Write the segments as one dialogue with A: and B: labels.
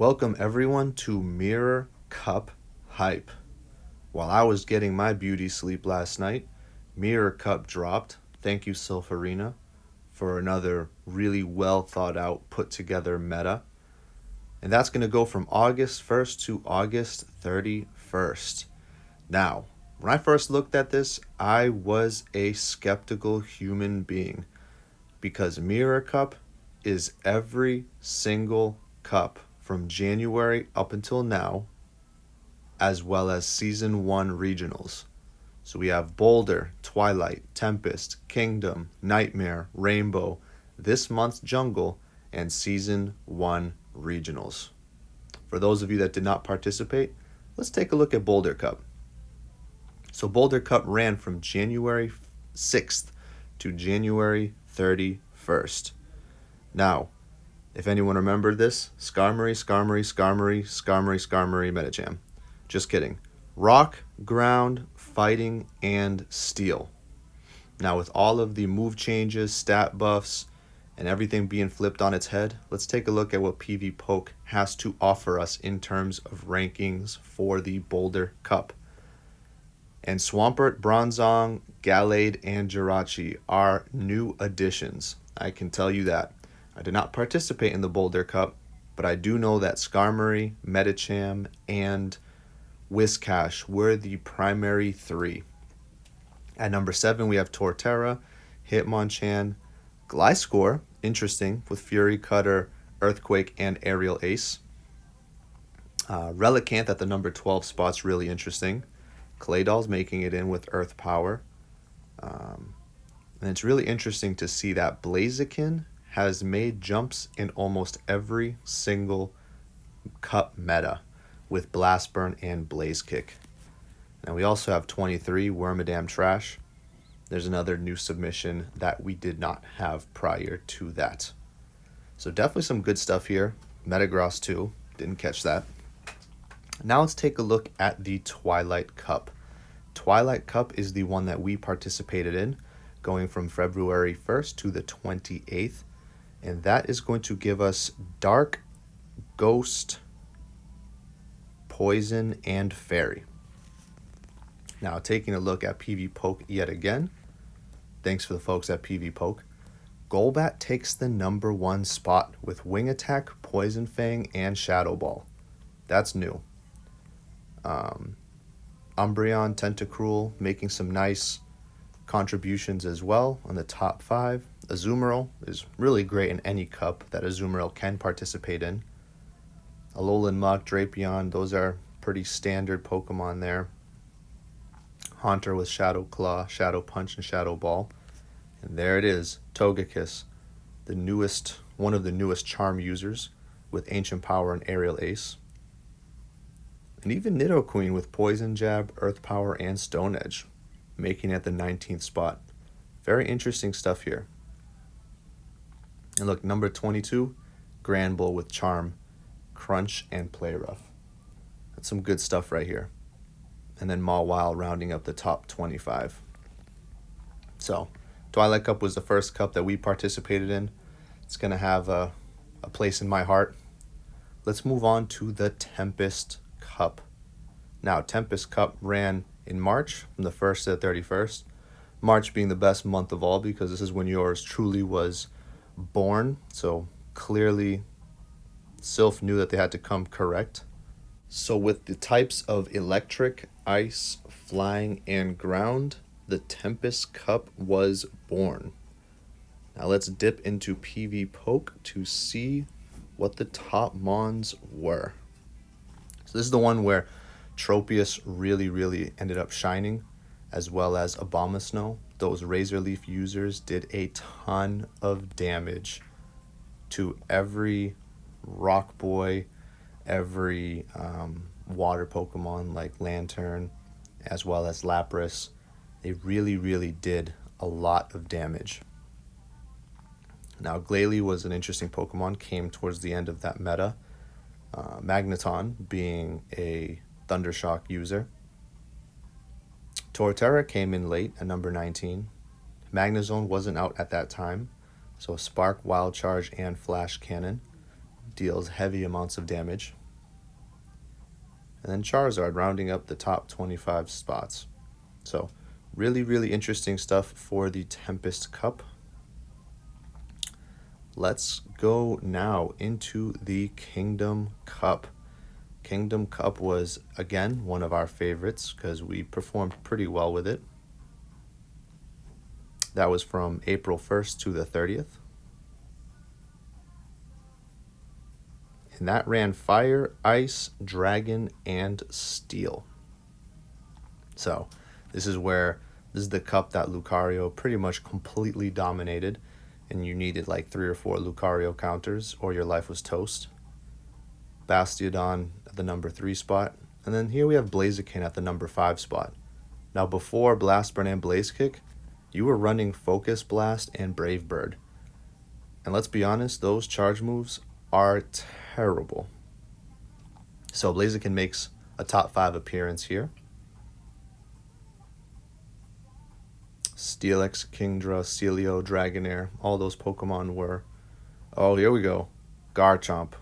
A: Welcome everyone to Mirror Cup Hype. While I was getting my beauty sleep last night, Mirror Cup dropped. Thank you, Silpharina, for another really well thought out, put together meta. And that's going to go from August 1st to August 31st. Now, when I first looked at this, I was a skeptical human being because Mirror Cup is every single cup from January up until now, as well as Season 1 regionals. So we have Boulder, Twilight, Tempest, Kingdom, Nightmare, Rainbow, this month's Jungle, and Season 1 regionals. For those of you that did not participate, let's take a look at Boulder Cup. So Boulder Cup ran from January 6th to January 31st. Now, if anyone remembered this, Skarmory, Medicham. Just kidding. Rock, Ground, Fighting, and Steel. Now, with all of the move changes, stat buffs, and everything being flipped on its head, let's take a look at what PvPoke has to offer us in terms of rankings for the Boulder Cup. And Swampert, Bronzong, Gallade, and Jirachi are new additions. I can tell you that. I did not participate in the Boulder Cup, but I do know that Skarmory, Medicham, and Whiscash were the primary three. At number 7, we have Torterra, Hitmonchan, Gliscor, interesting, with Fury Cutter, Earthquake, and Aerial Ace. Relicanth at the number 12 spot's really interesting. Claydol's making it in with Earth Power. And it's really interesting to see that Blaziken has made jumps in almost every single cup meta with Blast Burn and Blaze Kick. Now we also have 23, Wormadam Trash. There's another new submission that we did not have prior to that. So definitely some good stuff here. Metagross too, didn't catch that. Now let's take a look at the Twilight Cup. Twilight Cup is the one that we participated in, going from February 1st to the 28th. And that is going to give us Dark, Ghost, Poison, and Fairy. Now, taking a look at PvPoke yet again. Thanks for the folks at PvPoke. Golbat takes the number 1 spot with Wing Attack, Poison Fang, and Shadow Ball. That's new. Umbreon, Tentacruel making some nice contributions as well on the top 5. Azumarill is really great in any cup that Azumarill can participate in. Alolan Muk, Drapion, those are pretty standard Pokemon there. Haunter with Shadow Claw, Shadow Punch, and Shadow Ball. And there it is, Togekiss, one of the newest Charm users with Ancient Power and Aerial Ace. And even Nidoqueen with Poison Jab, Earth Power, and Stone Edge, making it the 19th spot. Very interesting stuff here. And look, number 22, Granbull with Charm, Crunch, and Play Rough. That's some good stuff right here. And then Mawile rounding up the top 25. So, Twilight Cup was the first cup that we participated in. It's going to have a place in my heart. Let's move on to the Tempest Cup. Now, Tempest Cup ran in March from the 1st to the 31st. March being the best month of all because this is when yours truly was born. So clearly Sylph knew that they had to come correct. So with the types of electric, ice, flying, and ground, the Tempest Cup was born. Now let's dip into PvPoke to see what the top mons were. So this is the one where Tropius really ended up shining, as well as Abomasnow. Those Razor Leaf users did a ton of damage to every Rock Boy, every water Pokemon like Lantern, as well as Lapras. They really did a lot of damage. Now, Glalie was an interesting Pokemon, came towards the end of that meta. Magneton being a Thundershock user. Torterra came in late at number 19. Magnezone wasn't out at that time, so Spark, Wild Charge, and Flash Cannon deals heavy amounts of damage. And then Charizard rounding up the top 25 spots. So really, really interesting stuff for the Tempest Cup. Let's go now into the Kingdom Cup. Kingdom Cup was, again, one of our favorites because we performed pretty well with it. That was from April 1st to the 30th. And that ran Fire, Ice, Dragon, and Steel. So this is the cup that Lucario pretty much completely dominated, and you needed like 3 or 4 Lucario counters or your life was toast. Bastiodon at the number 3 spot. And then here we have Blaziken at the number 5 spot. Now before Blast Burn and Blaze Kick, you were running Focus Blast and Brave Bird. And let's be honest, those charge moves are terrible. So Blaziken makes a top 5 appearance here. Steelix, Kingdra, Celio, Dragonair, all those Pokemon were... Oh, here we go. Garchomp.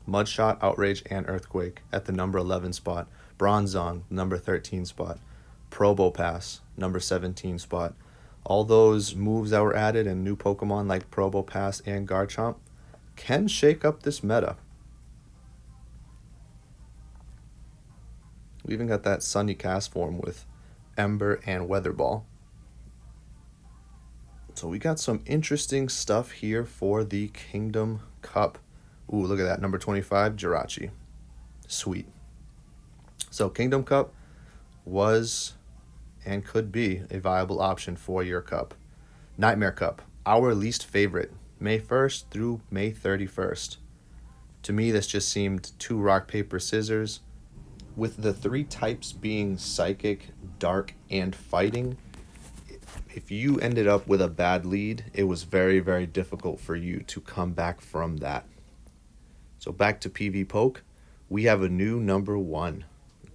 A: Mudshot, Outrage, and Earthquake at the number 11 spot. Bronzong, number 13 spot. Probopass, number 17 spot. All those moves that were added and new Pokemon like Probopass and Garchomp can shake up this meta. We even got that Sunny Castform with Ember and Weather Ball. So we got some interesting stuff here for the Kingdom Cup. Ooh, look at that. Number 25, Jirachi. Sweet. So Kingdom Cup was and could be a viable option for your cup. Nightmare Cup, our least favorite. May 1st through May 31st. To me, this just seemed too rock, paper, scissors. With the 3 types being Psychic, Dark, and Fighting, if you ended up with a bad lead, it was very, very difficult for you to come back from that. So back to PV Poke, we have a new number 1,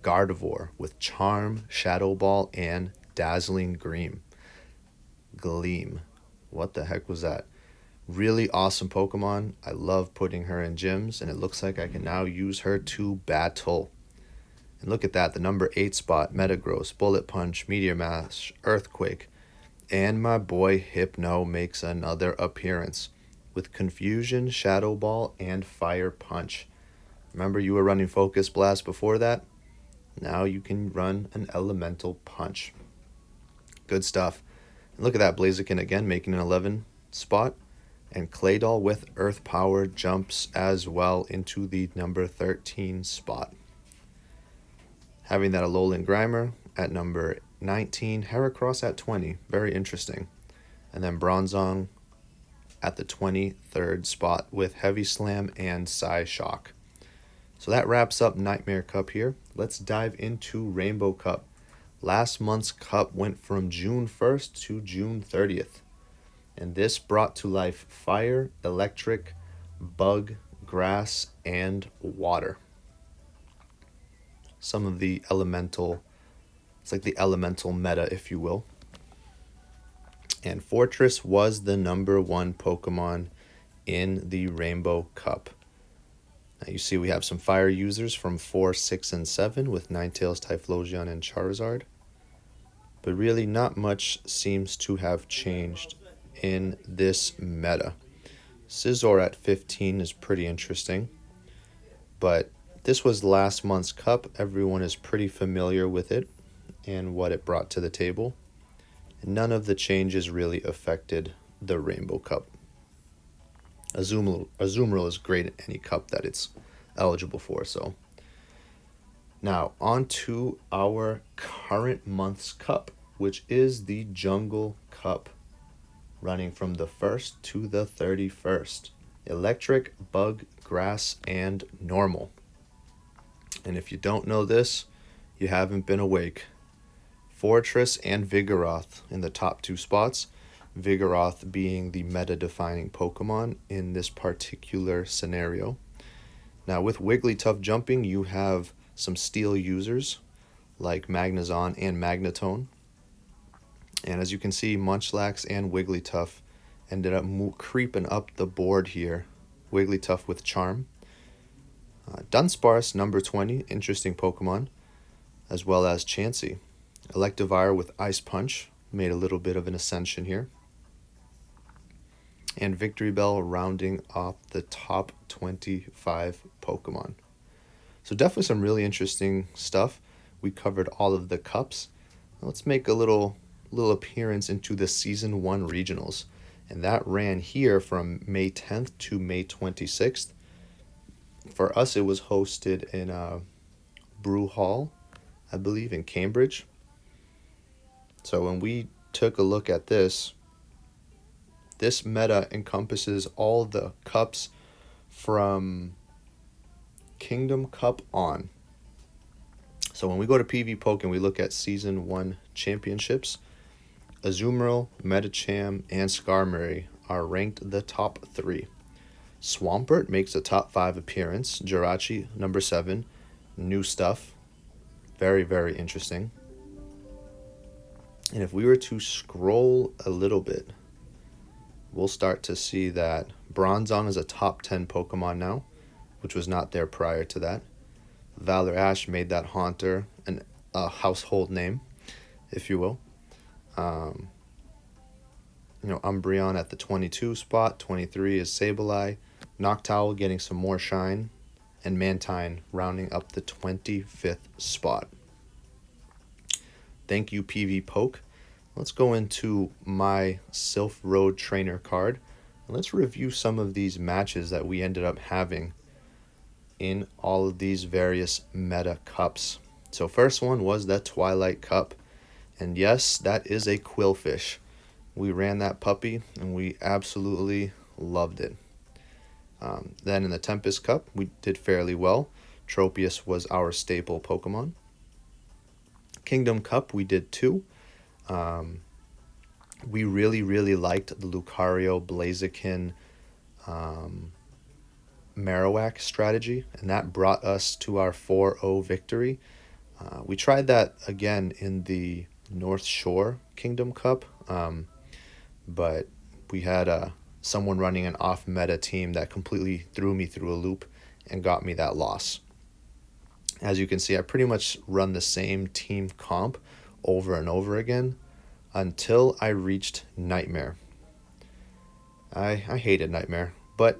A: Gardevoir, with Charm, Shadow Ball, and Dazzling Gleam. What the heck was that? Really awesome Pokemon. I love putting her in gyms, and it looks like I can now use her to battle. And look at that, the number 8 spot, Metagross, Bullet Punch, Meteor Mash, Earthquake, and my boy Hypno makes another appearance with Confusion, Shadow Ball, and Fire Punch. Remember you were running Focus Blast before that? Now you can run an Elemental Punch. Good stuff. And look at that, Blaziken again making an 11 spot. And Claydol with Earth Power jumps as well into the number 13 spot. Having that Alolan Grimer at number 19, Heracross at 20. Very interesting. And then Bronzong at the 23rd spot with Heavy Slam and Psyshock. So that wraps up Nightmare Cup here. Let's dive into Rainbow Cup. Last month's cup went from June 1st to June 30th. And this brought to life Fire, Electric, Bug, Grass, and Water. Some of the elemental, it's like the elemental meta, if you will. And Fortress was the number 1 Pokemon in the Rainbow Cup. Now you see we have some fire users from 4, 6, and 7 with Ninetales, Typhlosion, and Charizard. But really not much seems to have changed in this meta. Scizor at 15 is pretty interesting. But this was last month's cup. Everyone is pretty familiar with it and what it brought to the table. None of the changes really affected the Rainbow Cup. Azumarill is great in any cup that it's eligible for. So now on to our current month's cup, which is the Jungle Cup, running from the 1st to the 31st. Electric, Bug, Grass, and Normal. And if you don't know this, you haven't been awake. Fortress and Vigoroth in the top 2 spots. Vigoroth being the meta-defining Pokemon in this particular scenario. Now with Wigglytuff jumping, you have some Steel users like Magnezone and Magnetone. And as you can see, Munchlax and Wigglytuff ended up creeping up the board here Wigglytuff with Charm. Dunsparce, number 20, interesting Pokemon, as well as Chansey. Electivire with Ice Punch, made a little bit of an ascension here. And Victreebel rounding off the top 25 Pokemon. So definitely some really interesting stuff. We covered all of the cups. Let's make a little appearance into the Season 1 Regionals. And that ran here from May 10th to May 26th. For us, it was hosted in Brew Hall, I believe, in Cambridge. So when we took a look at this meta encompasses all the cups from Kingdom Cup on. So when we go to PvPoke and we look at Season 1 championships, Azumarill, Medicham, and Skarmory are ranked the top 3. Swampert makes a top 5 appearance. Jirachi, number 7. New stuff. Very, very interesting. And if we were to scroll a little bit, we'll start to see that Bronzong is a top 10 Pokemon now, which was not there prior to that. Valor Ash made that Haunter a household name, if you will. Umbreon at the 22 spot. 23 is Sableye. Noctowl getting some more shine. And Mantine rounding up the 25th spot. Thank you, PvPoke. Let's go into my Silph Road Trainer card. And let's review some of these matches that we ended up having in all of these various meta cups. So first one was the Twilight Cup. And yes, that is a Qwilfish. We ran that puppy and we absolutely loved it. Then in the Tempest Cup, we did fairly well. Tropius was our staple Pokemon. Kingdom Cup, we did 2. We really liked the Lucario, Blaziken, Marowak strategy, and that brought us to our 4-0 victory. We tried that again in the North Shore Kingdom Cup, but we had someone running an off-meta team that completely threw me through a loop and got me that loss. As you can see, I pretty much run the same team comp over and over again until I reached Nightmare. I hated Nightmare, but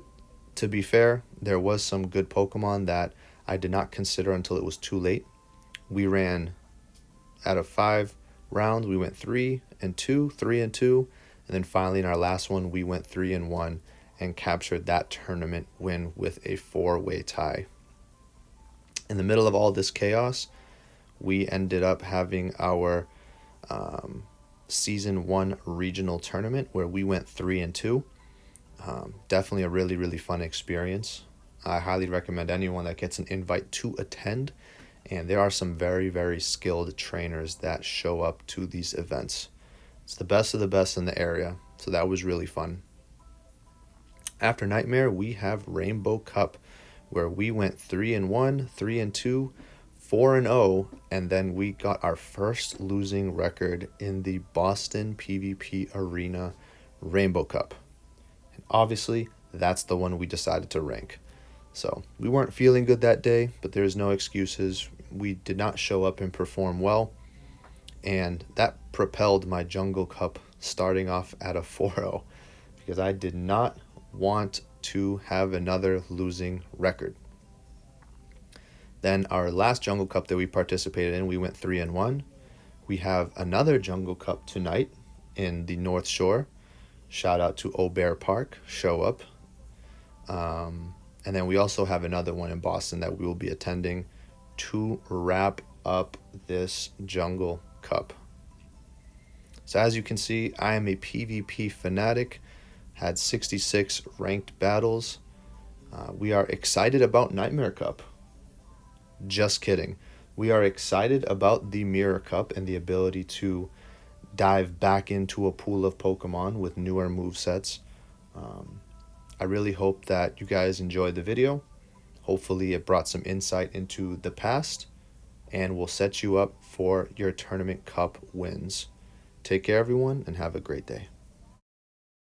A: to be fair, there was some good Pokemon that I did not consider until it was too late. We ran, out of 5 rounds, we went 3-2, 3-2, and then finally in our last one, we went 3-1 and captured that tournament win with a 4-way tie. In the middle of all this chaos, we ended up having our Season 1 regional tournament where we went 3-2. Definitely a really fun experience. I highly recommend anyone that gets an invite to attend. And there are some very skilled trainers that show up to these events. It's the best of the best in the area, so that was really fun. After Nightmare, we have Rainbow Cup, where we went 3-1, 3-2, 4-0, and then we got our first losing record in the Boston PvP Arena Rainbow Cup. And obviously, that's the one we decided to rank. So we weren't feeling good that day, but there's no excuses. We did not show up and perform well, and that propelled my Jungle Cup starting off at a 4-0 because I did not want to have another losing record. Then our last Jungle Cup that we participated in, we went 3-1. We have another Jungle Cup tonight in the North Shore. Shout out to O'Bear Park. Show up. And then we also have another one in Boston that we will be attending to wrap up this Jungle Cup. So as you can see, I am a PvP fanatic. Had 66 ranked battles. We are excited about Nightmare Cup. Just kidding. We are excited about the Mirror Cup and the ability to dive back into a pool of Pokemon with newer movesets. I really hope that you guys enjoyed the video. Hopefully it brought some insight into the past and will set you up for your Tournament Cup wins. Take care, everyone, and have a great day.